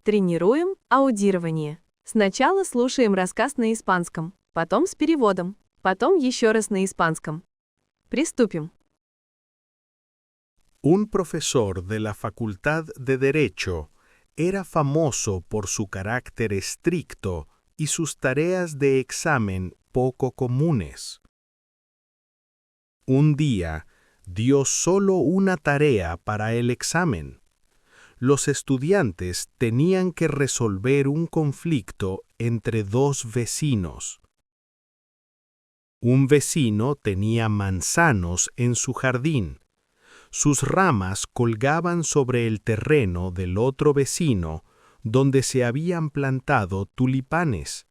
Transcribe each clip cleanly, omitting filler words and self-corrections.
Тренируем аудирование. Сначала слушаем рассказ на испанском, потом с переводом, потом еще раз на испанском. Приступим. Un profesor de la Facultad de Derecho era famoso por su carácter estricto y sus tareas de examen poco comunes. Un día dio solo una tarea para el examen. Los estudiantes tenían que resolver un conflicto entre dos vecinos. Un vecino tenía manzanos en su jardín. Sus ramas colgaban sobre el terreno del otro vecino, donde se habían plantado tulipanes.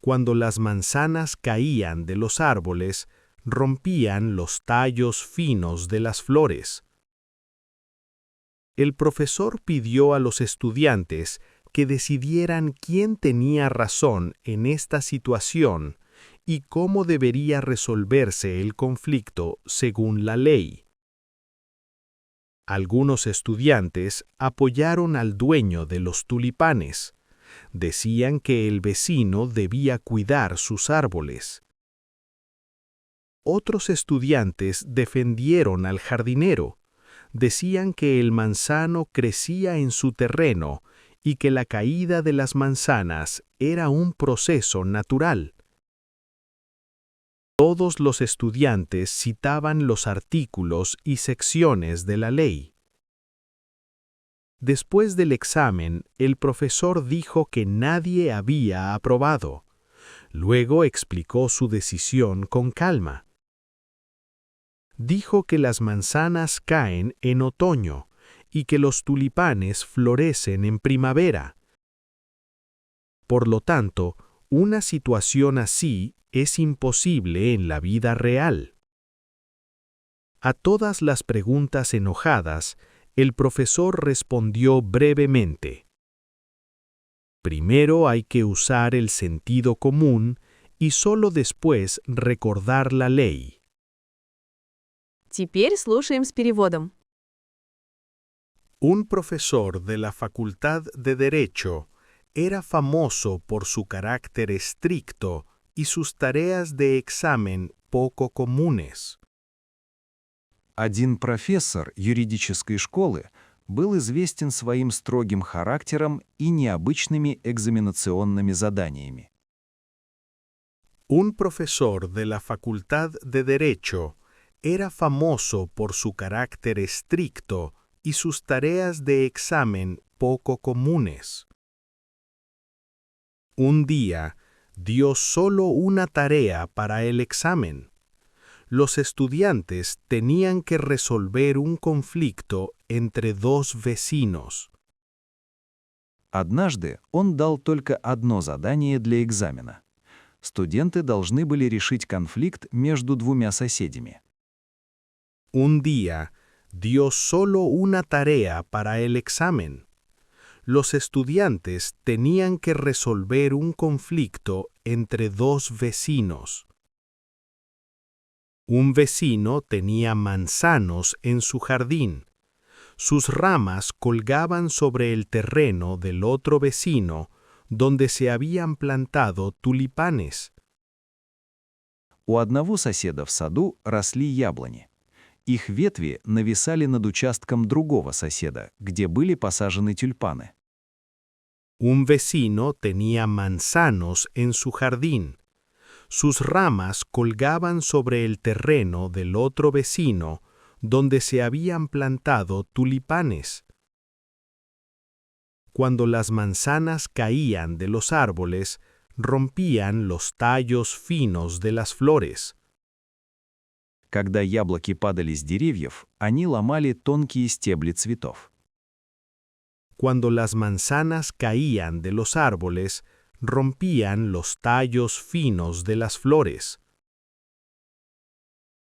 Cuando las manzanas caían de los árboles, rompían los tallos finos de las flores. El profesor pidió a los estudiantes que decidieran quién tenía razón en esta situación y cómo debería resolverse el conflicto según la ley. Algunos estudiantes apoyaron al dueño de los tulipanes. Decían que el vecino debía cuidar sus árboles. Otros estudiantes defendieron al jardinero. Decían que el manzano crecía en su terreno y que la caída de las manzanas era un proceso natural. Todos los estudiantes citaban los artículos y secciones de la ley. Después del examen, el profesor dijo que nadie había aprobado. Luego explicó su decisión con calma. Dijo que las manzanas caen en otoño y que los tulipanes florecen en primavera. Por lo tanto, una situación así es imposible en la vida real. A todas las preguntas enojadas, el profesor respondió brevemente. Primero hay que usar el sentido común y solo después recordar la ley. Теперь слушаем с переводом. Un profesor de la Facultad de Derecho era famoso por su carácter estricto y sus tareas de examen poco comunes. Один профессор юридической школы был известен своим строгим характером и необычными экзаменационными заданиями. Un profesor de la Facultad de Derecho era famoso por su carácter estricto y sus tareas de examen poco comunes. Un día dio solo una tarea para el examen. Los estudiantes tenían que resolver un conflicto entre dos vecinos. Однажды он дал только одно задание для экзамена. Студенты должны были решить конфликт между двумя соседями. Un día dio solo una tarea para el examen. Los estudiantes tenían que resolver un conflicto entre dos vecinos. Un vecino tenía manzanos en su jardín. Sus ramas colgaban sobre el terreno del otro vecino, donde se habían plantado tulipanes. У одного соседа в саду росли яблони. Их ветви нависали над участком другого соседа, где были посажены тюльпаны. Un vecino tenía manzanos en su jardín. Sus ramas colgaban sobre el terreno del otro vecino, donde se habían plantado tulipanes. Cuando las manzanas caían de los árboles, rompían los tallos finos de las flores. Когда яблоки падали с деревьев, они ломали тонкие стебли цветов. Cuando las manzanas caían de los árboles, rompían los tallos finos de las flores.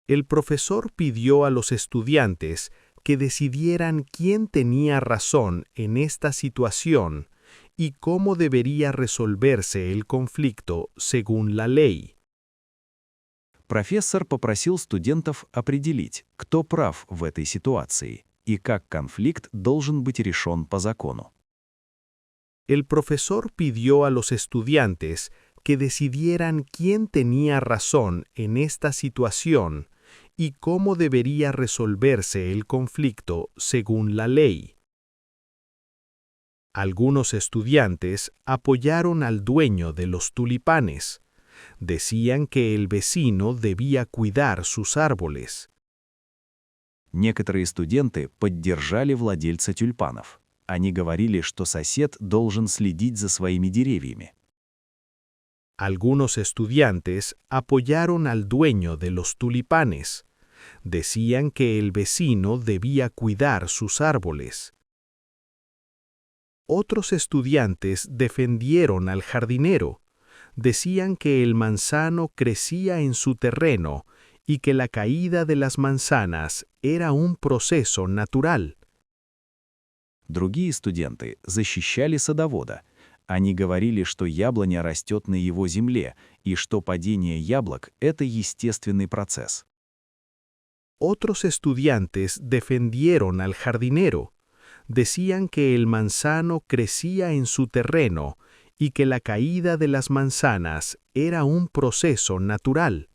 El profesor pidió a los estudiantes que decidieran quién tenía razón en esta situación y cómo debería resolverse el conflicto según la ley. Профессор попросил студентов определить, кто прав в этой ситуации, и как конфликт должен быть решен по закону. El profesor pidió a los estudiantes que decidieran quién tenía razón en esta situación y cómo debería resolverse el conflicto según la ley. Algunos estudiantes apoyaron al dueño de los tulipanes. Decían que el vecino debía cuidar sus árboles. Некоторые студенты поддержали владельца тюльпанов. Они говорили, что сосед должен следить за своими деревьями. Algunos estudiantes apoyaron al dueño de los tulipanes. Decían que el vecino debía cuidar sus árboles. Otros estudiantes defendieron al jardinero. Decían que el manzano crecía en su terreno y que la caída de las manzanas era un proceso natural. Другие студенты защищали садовода. Они говорили, что яблоня растет на его земле и что падение яблок — это естественный процесс. Otros estudiantes defendieron al jardinero. Decían que el manzano crecía en su terreno y que la caída de las manzanas era un proceso natural.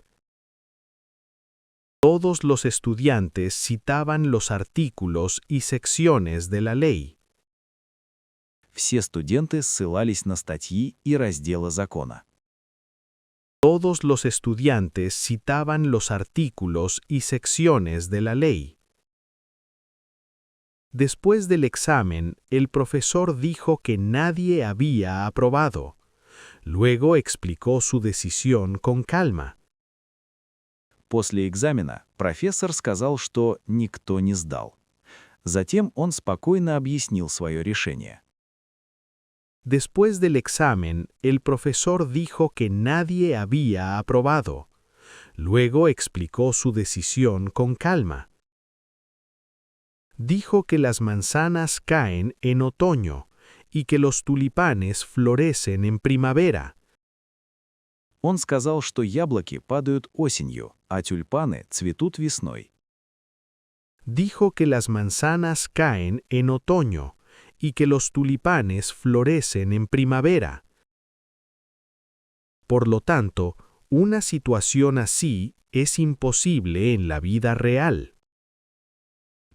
Todos los estudiantes citaban los artículos y secciones de la ley. Все студенты ссылались на статьи и разделы закона. Todos los estudiantes citaban los artículos y secciones de la ley. Después del examen, el profesor dijo que nadie había aprobado. Luego explicó su decisión con calma. После экзамена профессор сказал, что никто не сдал. Затем он спокойно объяснил свое решение. Después del examen, el profesor dijo que nadie había aprobado. Luego explicó su decisión con calma. Dijo que las manzanas caen en otoño y que los tulipanes florecen en primavera. Он сказал, что яблоки падают осенью, а тюльпаны цветут весной. Dijo que las manzanas caen en otoño y que los tulipanes florecen en primavera. Por lo tanto, una situación así es imposible en la vida real.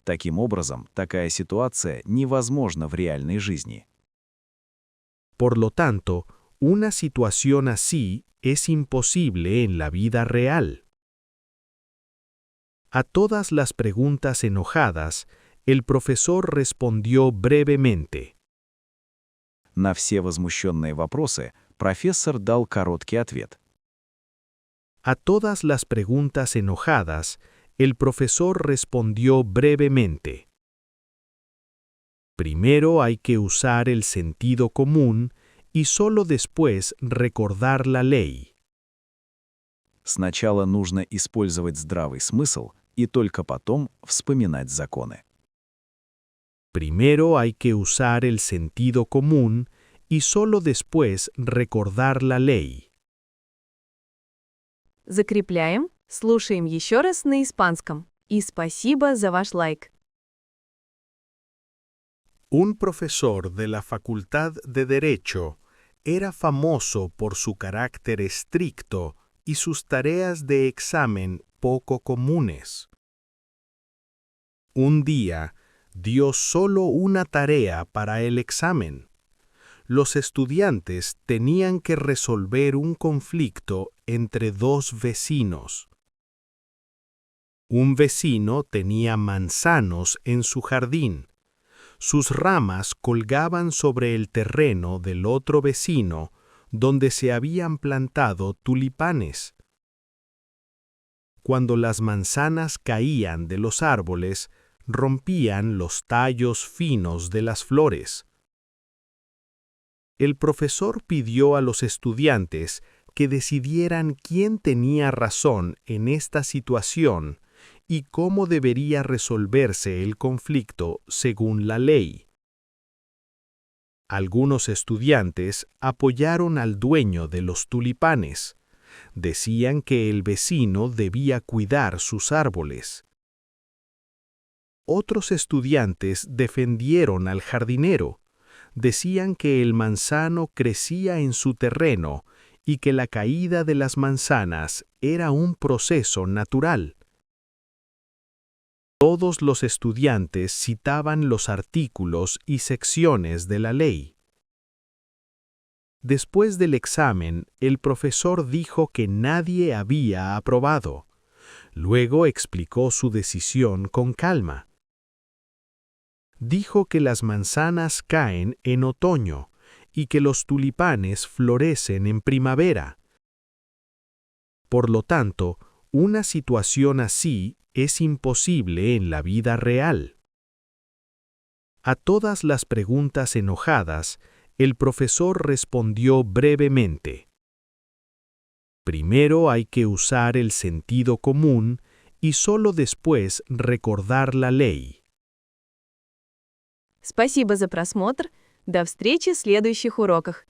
Таким образом, такая ситуация невозможна в реальной жизни. Por lo tanto, una situación así es imposible en la vida real. A todas las preguntas enojadas, el profesor respondió brevemente. На все возмущенные вопросы профессор дал короткий ответ. A todas las preguntas enojadas, el profesor respondió brevemente. Primero hay que usar el sentido común y solo después recordar la ley. Сначала нужно использовать здравый смысл и только потом вспоминать законы. Primero hay que usar el sentido común y solo después recordar la ley. Закрепляем, слушаем еще раз на испанском. И спасибо за ваш лайк. Un profesor de la Facultad de Derecho era famoso por su carácter estricto y sus tareas de examen poco comunes. Un día, dio solo una tarea para el examen. Los estudiantes tenían que resolver un conflicto entre dos vecinos. Un vecino tenía manzanos en su jardín. Sus ramas colgaban sobre el terreno del otro vecino, donde se habían plantado tulipanes. Cuando las manzanas caían de los árboles, rompían los tallos finos de las flores. El profesor pidió a los estudiantes que decidieran quién tenía razón en esta situación y cómo debería resolverse el conflicto según la ley. Algunos estudiantes apoyaron al dueño de los tulipanes. Decían que el vecino debía cuidar sus árboles. Otros estudiantes defendieron al jardinero. Decían que el manzano crecía en su terreno y que la caída de las manzanas era un proceso natural. Todos los estudiantes citaban los artículos y secciones de la ley. Después del examen, el profesor dijo que nadie había aprobado. Luego explicó su decisión con calma. Dijo que las manzanas caen en otoño y que los tulipanes florecen en primavera. Por lo tanto, una situación así es imposible en la vida real. A todas las preguntas enojadas, el profesor respondió brevemente. Primero hay que usar el sentido común y solo después recordar la ley. Спасибо за просмотр. До встречи в следующих уроках.